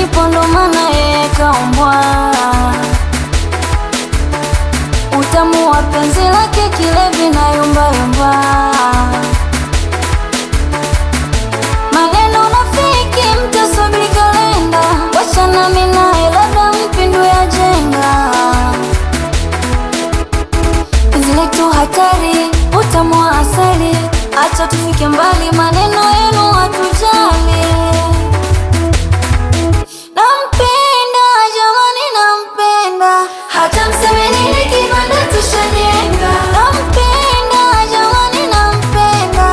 nipo ndo maana yeye kaumbwa. Utamu wa penzi lake kilevi na yumba yumba. Maneno nafiki mtasubiri kalenda, wachana mimi naye labda mpindu ya jenga. Penzi letu hatari, utamu wa asali, acha tufike mbali, maneno yenu hatujali. Nampenda jamani, nampenda, hata mseme nini kibanda tushajenga. Nampenda jamani, nampenda,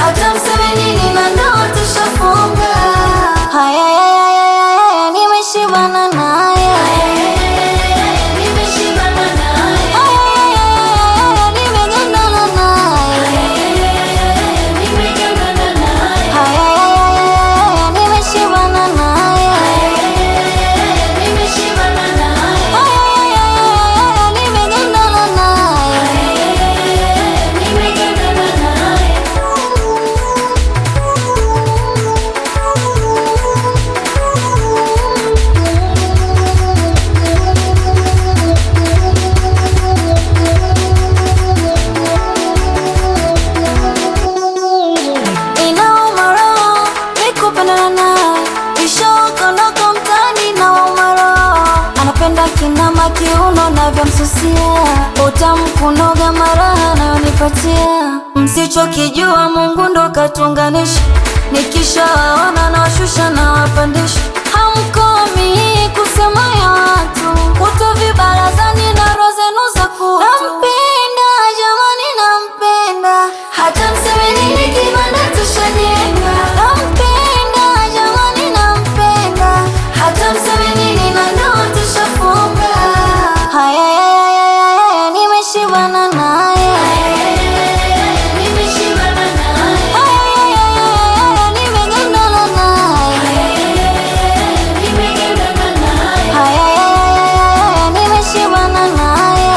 hata mseme nini na ndoa tushafunga. Haya ya ya ya ya ya, nimeshibana naye. Nimeshibana naye. Haya ya ya ya ya, nimegandana naye. Nimegandana naye. Haya ya ya ya ya, nimeshibana naye. Nimeshibana naye. Haya ya ya ya, nimegandana naye. Nimegandana naye. Inauma roho nikupendana naye, ishokonoko mtaani na wauma roho. Anapenda kinama kiuno navyomsusia, utamu kunoga maraha anayonipatia. Msichokijua Mungu ndo katunganisha, nikishawaona na washusha na wapandisha. Hamkomi kusema ya watu, kuto vibarazani na roho zenu za kutu. Nampenda jamani, nampenda, hata mseme nini kibanda tushajenga. Nampenda jamani, nampenda, hata mseme nini na ndoa tushafunga. Haya ya ya ya ya ya, nimeshibana naye. Nimeshibana naye. Haya ya ya ya ya, nimegandana naye. Nimegandana naye. Haya ya ya ya, nimeshibana naye.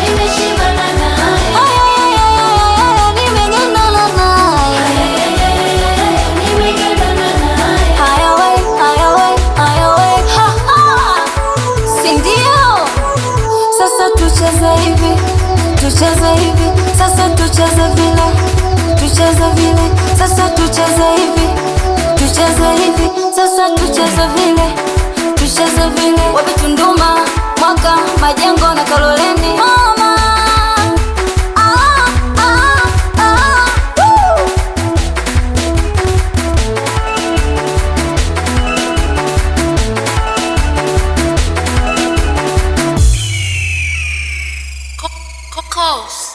Nimeshibana naye. Haya ya ya, nimegandana naye. Nimegandana naye. Haya we, haya we, haya we. Ha ha. Si ndio? Sasa tucheze hivi, tucheze hivi, sasa tucheze vile, tucheze vile, sasa tucheze hivi, tucheze hivi, sasa tucheze vile, tucheze vile. Wapi Tunduma, Mwaka, Majengo na Kaloleni. Mama woo! Cocos.